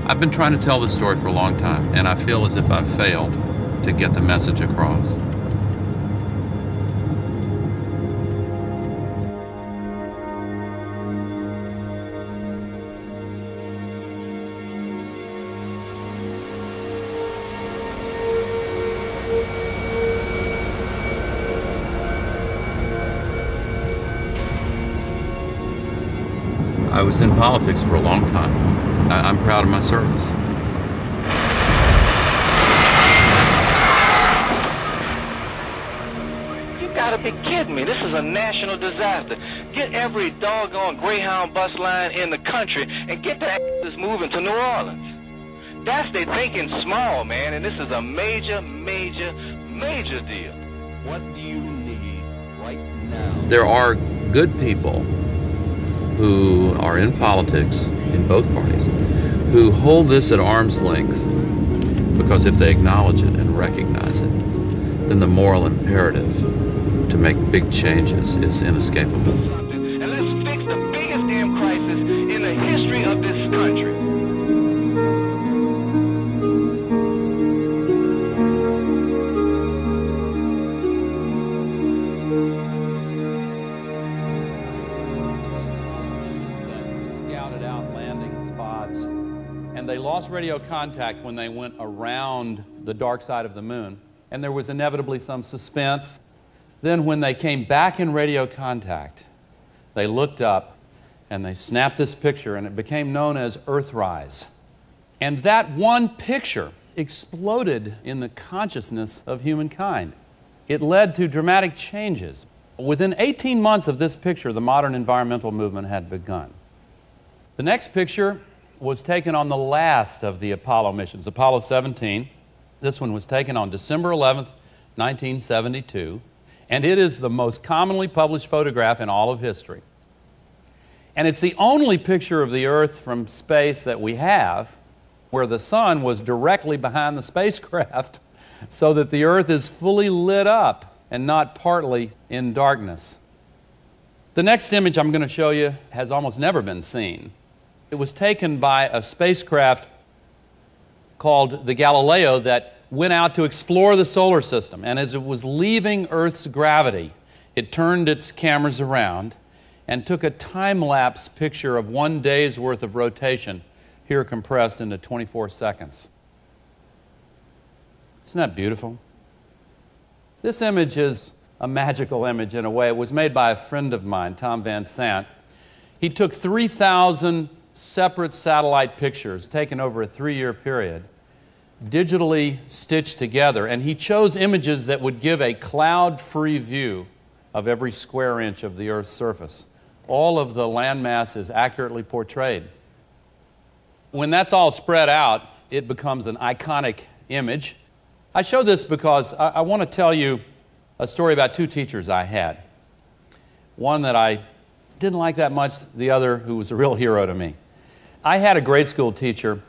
I've been trying to tell this story for a long time, and I feel as if I've failed to get the message across. I was in politics for a long time. I'm proud of my service. You gotta be kidding me. This is a national disaster. Get every doggone Greyhound bus line in the country and get the asses moving to New Orleans. That's they thinking small, man, and this is a major, major, major deal. What do you need right now? There are good people who are in politics, in both parties, who hold this at arm's length because if they acknowledge it and recognize it, then the moral imperative to make big changes is inescapable. And let's fix the biggest damn crisis in the history of this country. And they lost radio contact when they went around the dark side of the moon. And there was inevitably some suspense. Then when they came back in radio contact, they looked up and they snapped this picture, and it became known as Earthrise. And that one picture exploded in the consciousness of humankind. It led to dramatic changes. Within 18 months of this picture, the modern environmental movement had begun. The next picture was taken on the last of the Apollo missions, Apollo 17. This one was taken on December 11th, 1972, and it is the most commonly published photograph in all of history. And it's the only picture of the Earth from space that we have where the sun was directly behind the spacecraft so that the Earth is fully lit up and not partly in darkness. The next image I'm going to show you has almost never been seen. It was taken by a spacecraft called the Galileo that went out to explore the solar system. And as it was leaving Earth's gravity, it turned its cameras around and took a time-lapse picture of 1 day's worth of rotation, here compressed into 24 seconds. Isn't that beautiful? This image is a magical image in a way. It was made by a friend of mine, Tom Van Sant. He took 3,000 separate satellite pictures taken over a 3-year period, digitally stitched together, and he chose images that would give a cloud-free view of every square inch of the Earth's surface. All of the landmass is accurately portrayed. When that's all spread out, it becomes an iconic image. I show this because I want to tell you a story about 2 teachers I had. One that I didn't like that much, the other who was a real hero to me. I had a grade school teacher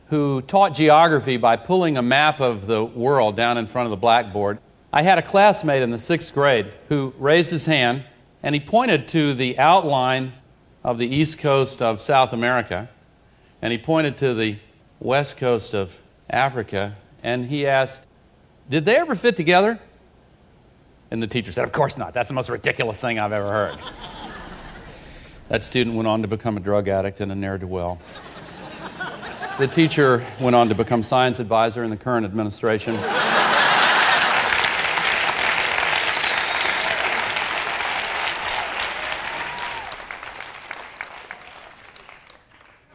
who taught geography by pulling a map of the world down in front of the blackboard. I had a classmate in the 6th grade who raised his hand and he pointed to the outline of the east coast of South America and he pointed to the west coast of Africa and he asked, "Did they ever fit together?" And the teacher said, "Of course not. That's the most ridiculous thing I've ever heard." That student went on to become a drug addict and a ne'er-do-well. The teacher went on to become science advisor in the current administration.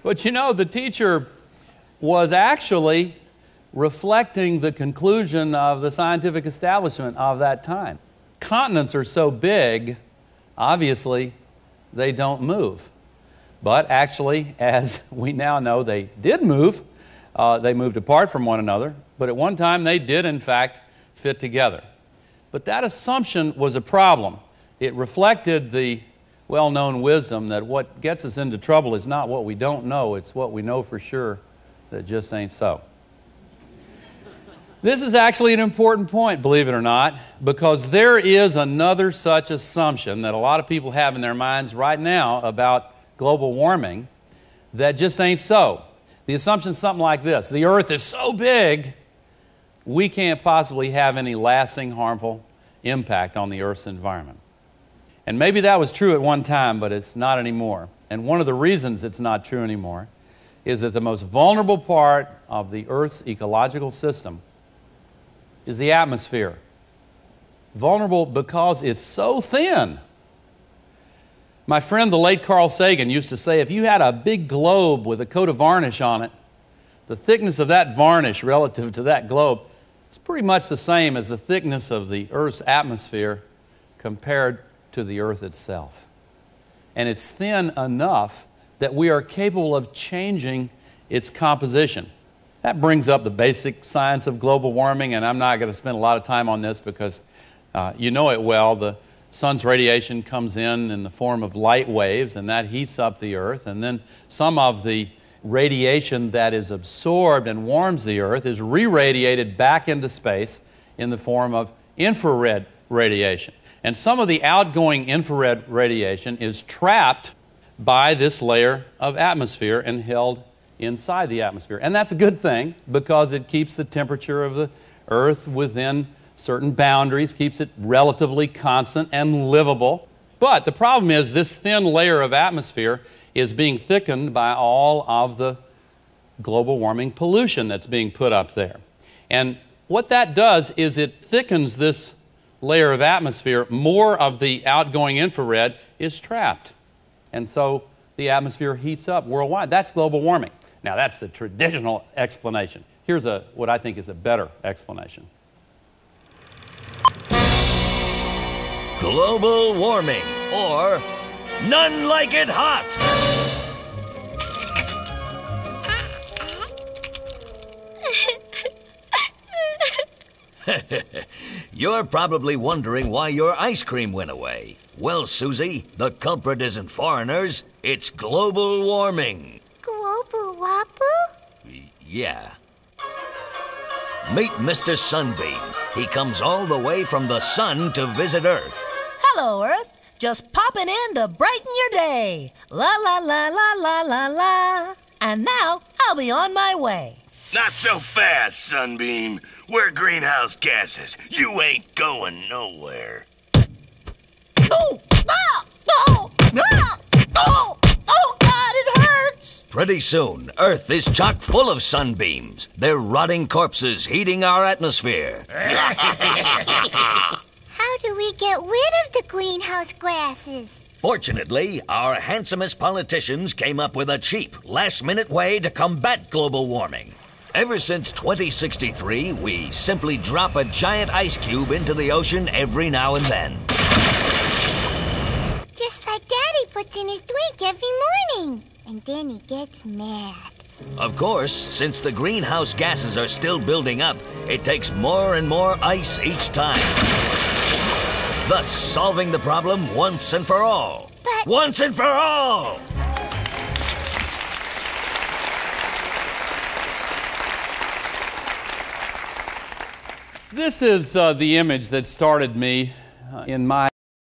But you know, the teacher was actually reflecting the conclusion of the scientific establishment of that time. Continents are so big, obviously, they don't move. But actually, as we now know, they did move. They moved apart from one another, but at one time they did, in fact, fit together. But that assumption was a problem. It reflected the well-known wisdom that what gets us into trouble is not what we don't know, it's what we know for sure that just ain't so. This is actually an important point, believe it or not, because there is another such assumption that a lot of people have in their minds right now about global warming that just ain't so. The assumption is something like this: the Earth is so big, we can't possibly have any lasting harmful impact on the Earth's environment. And maybe that was true at one time, but it's not anymore. And one of the reasons it's not true anymore is that the most vulnerable part of the Earth's ecological system is the atmosphere. Vulnerable because it's so thin. My friend, the late Carl Sagan, used to say, if you had a big globe with a coat of varnish on it, the thickness of that varnish relative to that globe is pretty much the same as the thickness of the Earth's atmosphere compared to the Earth itself. And it's thin enough that we are capable of changing its composition. That brings up the basic science of global warming, and I'm not going to spend a lot of time on this because you know it well. The sun's radiation comes in the form of light waves, and that heats up the Earth, and then some of the radiation that is absorbed and warms the Earth is re-radiated back into space in the form of infrared radiation. And some of the outgoing infrared radiation is trapped by this layer of atmosphere and held inside the atmosphere. And that's a good thing because it keeps the temperature of the Earth within certain boundaries, keeps it relatively constant and livable. But the problem is this thin layer of atmosphere is being thickened by all of the global warming pollution that's being put up there. And what that does is it thickens this layer of atmosphere. More of the outgoing infrared is trapped. And so the atmosphere heats up worldwide. That's global warming. Now, that's the traditional explanation. Here's what I think is a better explanation. Global warming, or none like it hot. You're probably wondering why your ice cream went away. Well, Susie, the culprit isn't foreigners, it's global warming. Global wobble? Yeah. Meet Mr. Sunbeam. He comes all the way from the sun to visit Earth. Hello, Earth. Just popping in to brighten your day. La la la la la la la. And now I'll be on my way. Not so fast, Sunbeam. We're greenhouse gases. You ain't going nowhere. Oh! Ah! Oh! Ah! Oh! Oh, God, it hurts! Pretty soon, Earth is chock full of sunbeams. They're rotting corpses heating our atmosphere. How do we get rid of the greenhouse gases? Fortunately, our handsomest politicians came up with a cheap, last-minute way to combat global warming. Ever since 2063, we simply drop a giant ice cube into the ocean every now and then. Just like Daddy puts in his drink every morning. And then he gets mad. Of course, since the greenhouse gases are still building up, it takes more and more ice each time. Thus, solving the problem once and for all. But... Once and for all! This is the image that started me in my